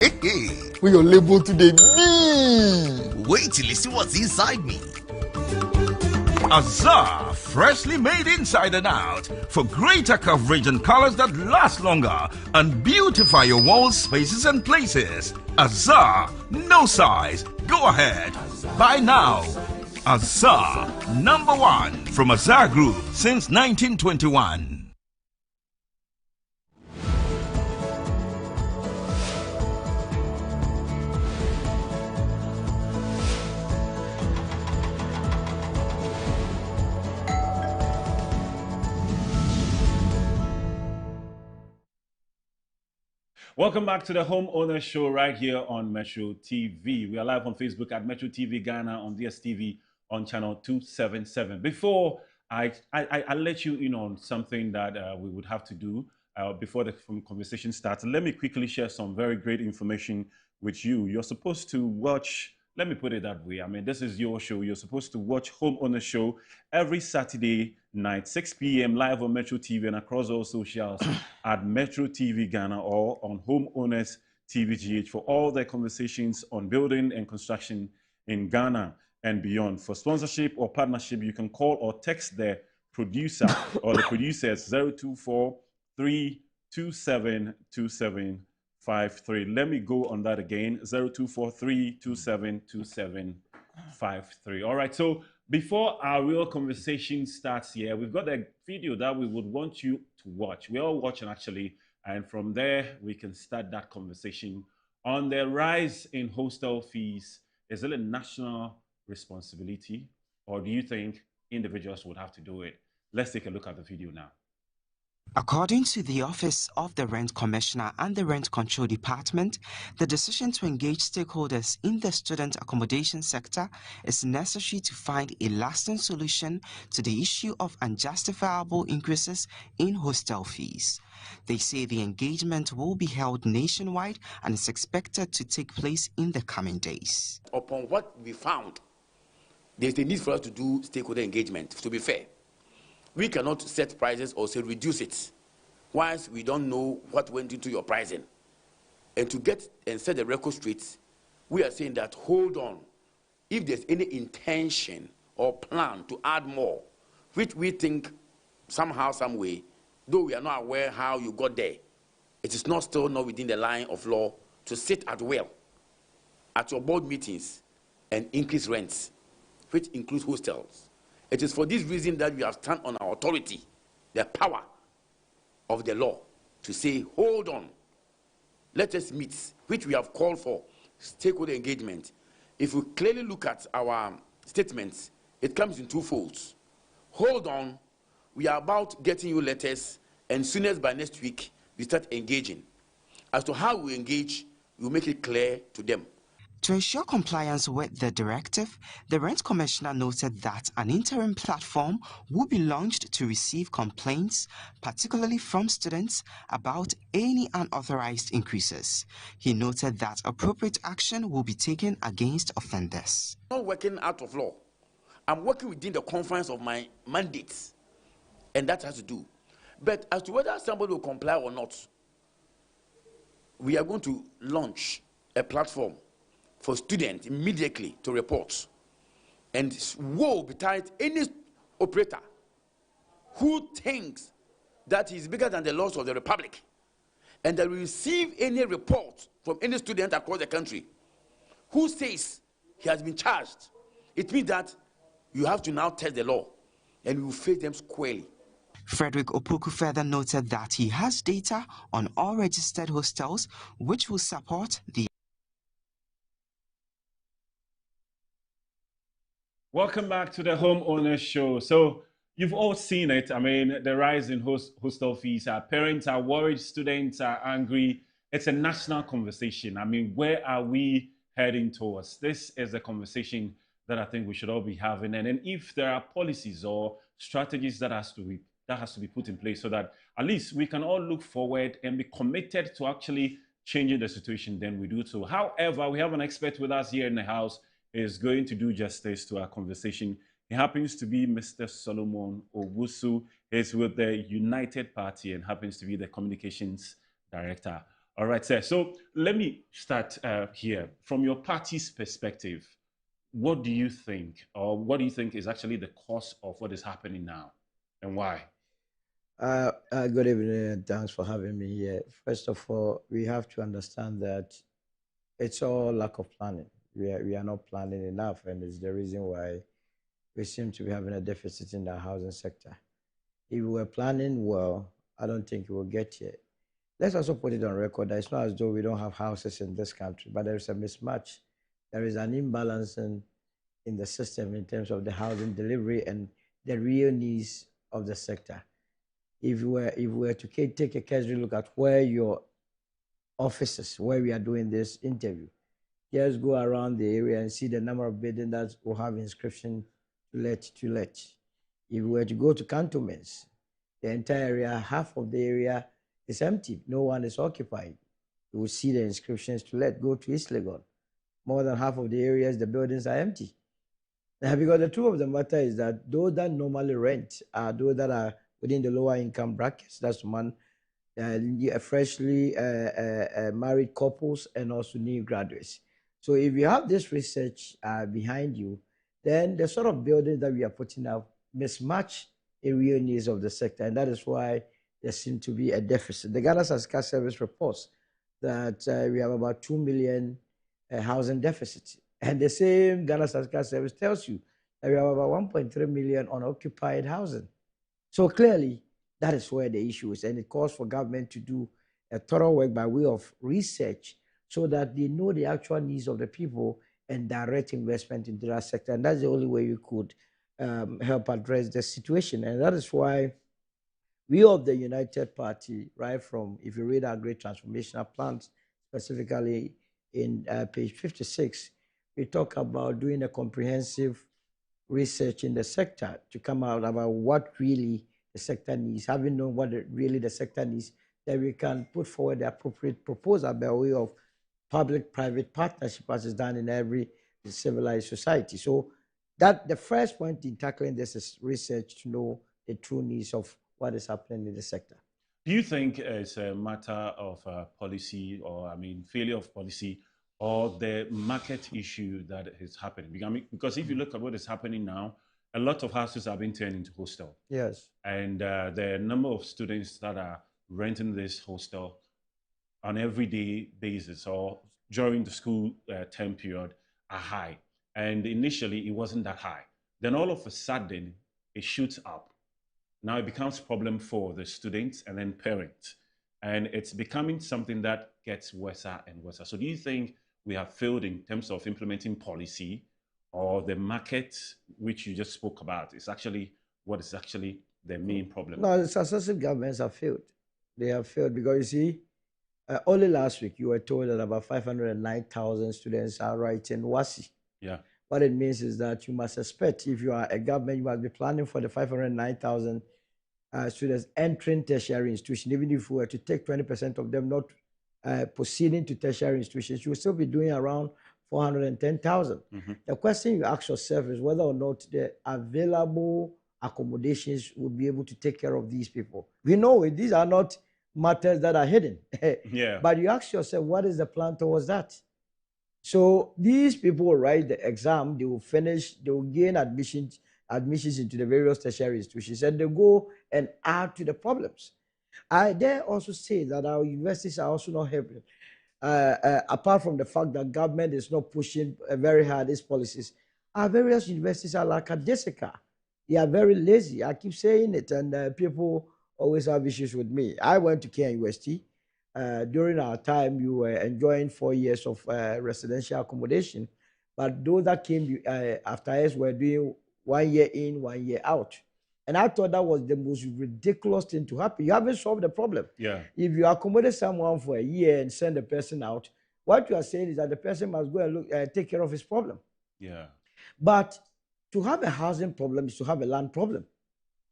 Hey, We your label today. Me. wait till you see what's inside me. Azar, freshly made inside and out for greater coverage and colors that last longer and beautify your walls, spaces and places. Azar, no size. Go ahead. Buy now. Azar, #1 from Azar Group since 1921. Welcome back to the Homeowner Show right here on Metro TV. We are live on Facebook at Metro TV Ghana, on DSTV on channel 277. Before I let you in on something that we would have to do before the conversation starts, let me quickly share some very great information with you. You're supposed to watch, let me put it that way. I mean, this is your show. You're supposed to watch Homeowner Show every Saturday night, 6 p.m. live on Metro TV and across all socials at Metro TV Ghana or on Homeowners TVGH for all their conversations on building and construction in Ghana and beyond. For sponsorship or partnership, you can call or text the producer or the producers 024-327-2753. Let me go on that again, 024-327-2753. All right, so before our real conversation starts here, we've got a video that we would want you to watch. We're all watching actually, and from there we can start that conversation on the rise in hostel fees. Is it a national responsibility, or do you think individuals would have to do it? Let's take a look at the video now. According to the Office of the Rent Commissioner and the Rent Control Department, the decision to engage stakeholders in the student accommodation sector is necessary to find a lasting solution to the issue of unjustifiable increases in hostel fees. They say the engagement will be held nationwide and is expected to take place in the coming days. Upon what we found, there's a need for us to do stakeholder engagement, to be fair. We cannot set prices or say reduce it once we don't know what went into your pricing. And to get and set the record straight, we are saying that hold on. If there's any intention or plan to add more, which we think somehow, some way, though we are not aware how you got there, it is not still not within the line of law to sit at will at your board meetings and increase rents, which includes hostels. It is for this reason that we have stand on our authority, the power of the law, to say, hold on, let us meet, which we have called for stakeholder engagement. If we clearly look at our statements, it comes in two folds. Hold on, we are about getting you letters, and soon as by next week, we start engaging. As to how we engage, we'll make it clear to them. To ensure compliance with the directive, the Rent Commissioner noted that an interim platform will be launched to receive complaints, particularly from students, about any unauthorized increases. He noted that appropriate action will be taken against offenders. I'm not working out of law. I'm working within the confines of my mandates, and that has to do. But as to whether somebody will comply or not, we are going to launch a platform for students immediately to report. And woe betide any operator who thinks that he's bigger than the laws of the Republic and that we receive any report from any student across the country who says he has been charged. It means that you have to now test the law and we will face them squarely. Frederick Opoku further noted that he has data on all registered hostels which will support the Welcome back to the Homeowner Show. So you've all seen it. I mean, the rise in hostel fees. Our parents are worried, students are angry. It's a national conversation. I mean, where are we heading towards? This is a conversation that I think we should all be having. And then if there are policies or strategies that has to be put in place so that at least we can all look forward and be committed to actually changing the situation, then we do so. However, we have an expert with us here in the house is going to do justice to our conversation. He happens to be Mr. Solomon Owusu. He's with the United Party and happens to be the communications director. All right, sir. So let me start here. From your party's perspective, what do you think, or what do you think is actually the cause of what is happening now, and why? Good evening and thanks for having me here. First of all, we have to understand that it's all lack of planning. We are not planning enough, and it's the reason why we seem to be having a deficit in the housing sector. If we were planning well, I don't think we will get here. Let's also put it on record that it's not as though we don't have houses in this country, but there is a mismatch. There is an imbalance in the system in terms of the housing delivery and the real needs of the sector. If we were to take a casual look at where your offices, where we are doing this interview, just go around the area and see the number of buildings that will have inscription to let. If we were to go to cantonments, the entire area, half of the area is empty. No one is occupied. You will see the inscriptions to let. Go to East Legon. More than half of the areas, the buildings are empty. Now, because the truth of the matter is that those that normally rent are those that are within the lower income brackets. That's one, freshly married couples and also new graduates. So if you have this research behind you, then the sort of buildings that we are putting up mismatch the real needs of the sector. And that is why there seems to be a deficit. The Ghana Statistical Service reports that we have about 2 million housing deficit. And the same Ghana Statistical Service tells you that we have about 1.3 million unoccupied housing. So clearly, that is where the issue is. And it calls for government to do a thorough work by way of research so that they know the actual needs of the people and direct investment into that sector. And that's the only way you could help address the situation. And that is why we of the United Party, right from, if you read our great transformational plans, specifically in page 56, we talk about doing a comprehensive research in the sector to come out about what really the sector needs. Having known what really the sector needs, then we can put forward the appropriate proposal by way of public-private partnership as is done in every civilized society. So that the first point in tackling this is research to know the true needs of what is happening in the sector. Do you think it's a matter of policy, or failure of policy, or the market issue that is happening? Because if you look at what is happening now, a lot of houses are being turned into hostel. Yes. And the number of students that are renting this hostel on everyday basis or during the school term period are high. And initially, it wasn't that high. Then all of a sudden, it shoots up. Now it becomes a problem for the students and then parents. And it's becoming something that gets worse and worse. So do you think we have failed in terms of implementing policy, or the market, which you just spoke about, is actually what is actually the main problem? No, the successive governments have failed. They have failed because, you see, only last week you were told that about 509,000 students are writing WASI. Yeah. What it means is that you must expect, if you are a government, you must be planning for the 509,000 students entering tertiary institutions. Even if we were to take 20% of them not proceeding to tertiary institutions, you will still be doing around 410,000. Mm-hmm. The question you ask yourself is whether or not the available accommodations will be able to take care of these people. We know it, these are not matters that are hidden. Yeah. But you ask yourself, what is the plan towards that? So these people will write the exam, they will finish, they will gain admissions into the various tertiary institutions, and they go and add to the problems. I dare also say that our universities are also not helping. Apart from the fact that government is not pushing very hard these policies, our various universities are lackadaisical. They are very lazy. I keep saying it, and people always have issues with me. I went to KNUST. During our time, you were enjoying 4 years of residential accommodation, but those that came after us were doing 1 year in, 1 year out. And I thought that was the most ridiculous thing to happen. You haven't solved the problem. Yeah. If you accommodate someone for a year and send the person out, what you are saying is that the person must go and take care of his problem. Yeah. But to have a housing problem is to have a land problem.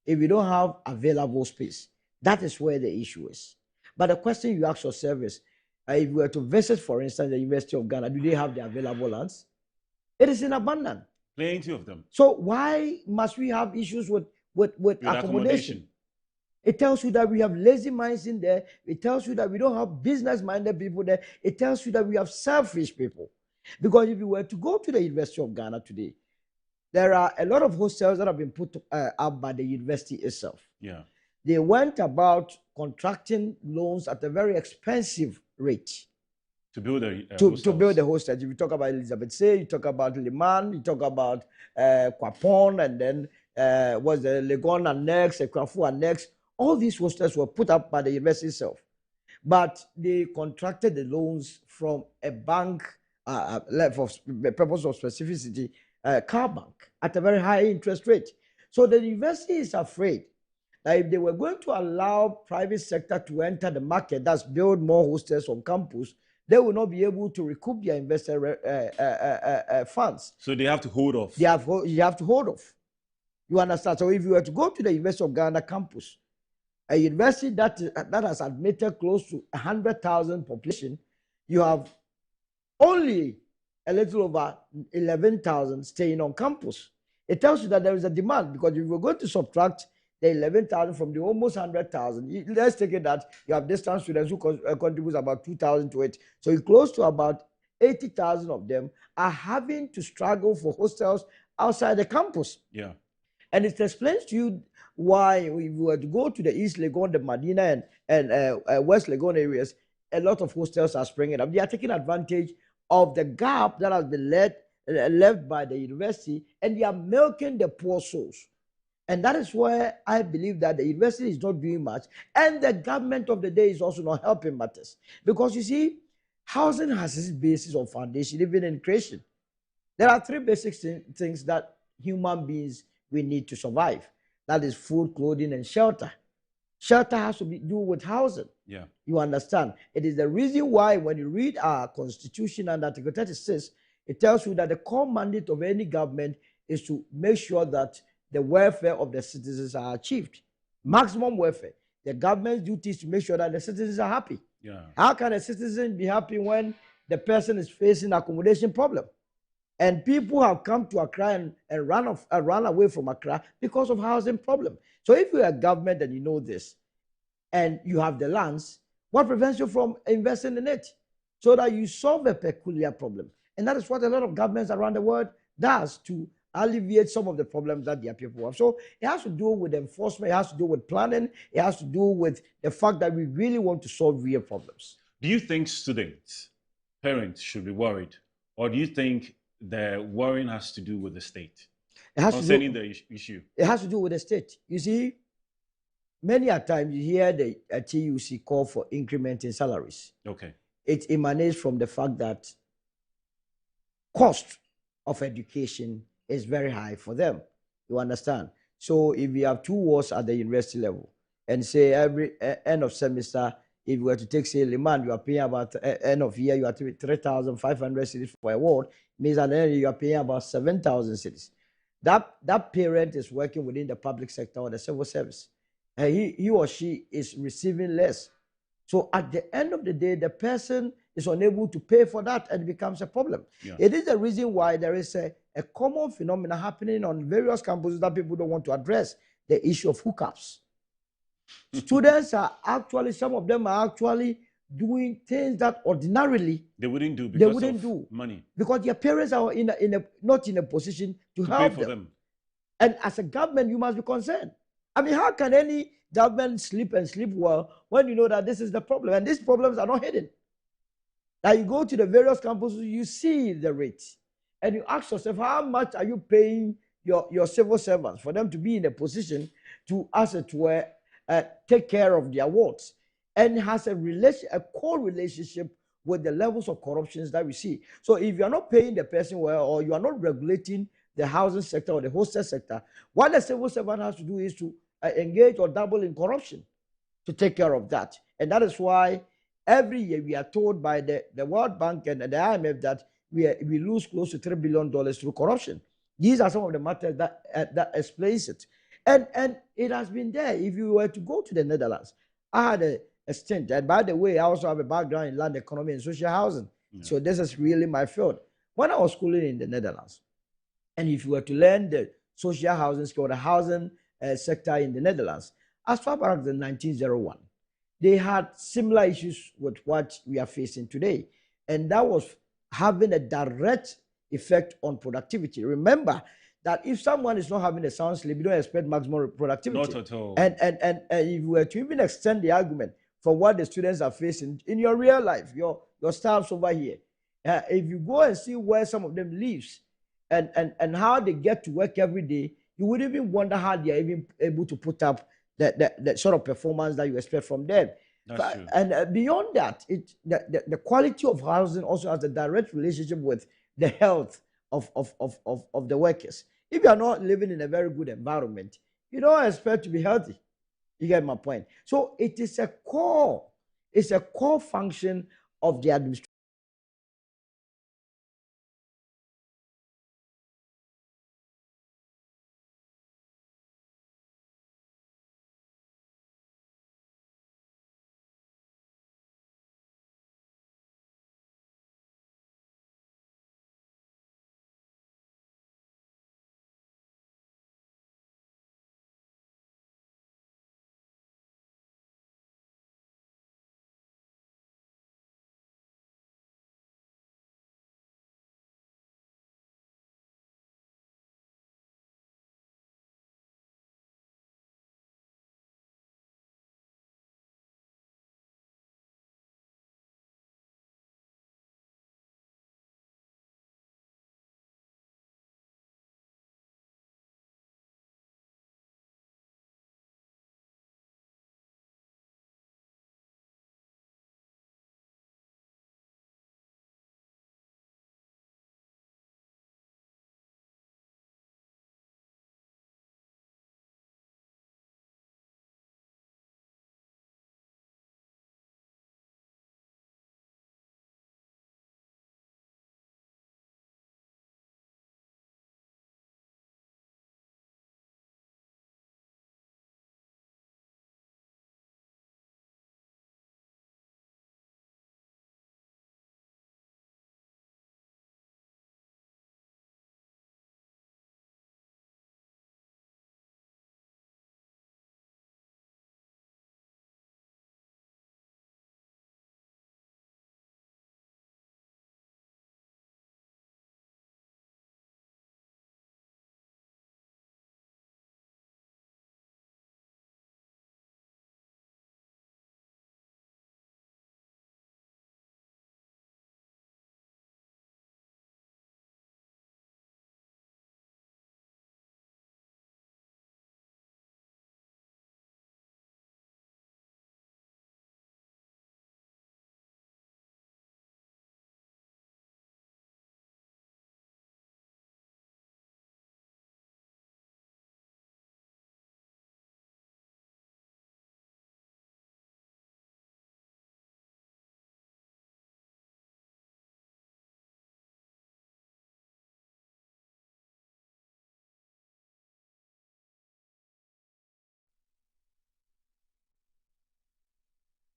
If you don't have available space, that is where the issue is. But the question you ask yourself is, if you were to visit, for instance, the University of Ghana, do they have the available lands? It is in abundance. Plenty of them. So why must we have issues with accommodation? It tells you that we have lazy minds in there. It tells you that we don't have business-minded people there. It tells you that we have selfish people. Because if you were to go to the University of Ghana today, there are a lot of hostels that have been put up by the university itself. Yeah. They went about contracting loans at a very expensive rate To build to build the hostels. If you talk about Elizabeth Say, you talk about Liman, you talk about Kwapon, and then was the Legon Annex, Kwafu Annex. All these hostels were put up by the university itself. But they contracted the loans from a bank for the purpose of specificity, car bank, at a very high interest rate. So the university is afraid that if they were going to allow private sector to enter the market, that's build more hostels on campus, they will not be able to recoup their investor funds. So they have to hold off. You have to hold off. You understand? So if you were to go to the University of Ghana campus, a university that has admitted close to 100,000 population, you have only a little over 11,000 staying on campus. It tells you that there is a demand, because if you're going to subtract the 11,000 from the almost 100,000, let's take it that you have distance students who contribute about 2,000 to it. So you're close to about 80,000 of them are having to struggle for hostels outside the campus. Yeah. And it explains to you why, if we were to go to the East Legon, the Medina, and West Legon areas, a lot of hostels are springing up. They are taking advantage of the gap that has been left by the university, and they are milking the poor souls. And that is where I believe that the university is not doing much, and the government of the day is also not helping matters. Because you see, housing has its basis or foundation, even in creation. There are three basic things that human beings we need to survive. That is food, clothing, and shelter. Shelter has to do with housing. Yeah. You understand? It is the reason why when you read our constitution and Article 36, it tells you that the core mandate of any government is to make sure that the welfare of the citizens are achieved. Maximum welfare. The government's duty is to make sure that the citizens are happy. Yeah. How can a citizen be happy when the person is facing accommodation problem? And people have come to Accra and run away from Accra because of housing problem. So if you're a government and you know this, and you have the lands, what prevents you from investing in it? So that you solve a peculiar problem. And that is what a lot of governments around the world does to alleviate some of the problems that their people have. So it has to do with enforcement, it has to do with planning, it has to do with the fact that we really want to solve real problems. Do you think students, parents should be worried? Or do you think the worrying has to do with the state concerning the issue? It has to do with the state. You see, many a time you hear the TUC call for increment in salaries. Okay. It emanates from the fact that cost of education is very high for them. You understand? So if we have 2 wards at the university level, and say every end of semester, if you were to take, say, Liman, you are paying about end of year, you are 3,500 cedis for a ward, means at the end you are paying about 7,000 cedis. That parent is working within the public sector or the civil service, and he or she is receiving less. So at the end of the day, the person is unable to pay for that, and it becomes a problem. Yeah. It is the reason why there is a common phenomenon happening on various campuses that people don't want to address, the issue of hookups. Students are actually, some of them are actually doing things that ordinarily they wouldn't do because of money. Because their parents are not in a position to help pay for them. And as a government, you must be concerned. I mean, how can any government sleep and sleep well when you know that this is the problem? And these problems are not hidden. Now you go to the various campuses, you see the rates, and you ask yourself, how much are you paying your civil servants for them to be in a position to, as it were, take care of their wards? And has a core relationship with the levels of corruptions that we see. So if you are not paying the person well, or you are not regulating the housing sector or the hostel sector, what the civil servant has to do is to engage or double in corruption to take care of that. And that is why every year we are told by the World Bank and the IMF that we lose close to $3 billion through corruption. These are some of the matters that explains it. And it has been there. If you were to go to the Netherlands, I had a stint. And by the way, I also have a background in land economy and social housing. Yeah. So this is really my field. When I was schooling in the Netherlands, and if you were to learn the social housing or the housing sector in the Netherlands, as far back as 1901, they had similar issues with what we are facing today. And that was having a direct effect on productivity. Remember that if someone is not having a sound sleep, you don't expect maximum productivity. Not at all. And if you were to even extend the argument for what the students are facing in your real life, your staffs over here, if you go and see where some of them lives and how they get to work every day, you would even wonder how they are even able to put up the sort of performance that you expect from them. That's true. And beyond that, the quality of housing also has a direct relationship with the health of the workers. If you are not living in a very good environment, you don't expect to be healthy. You get my point? So it's a core function of the administration.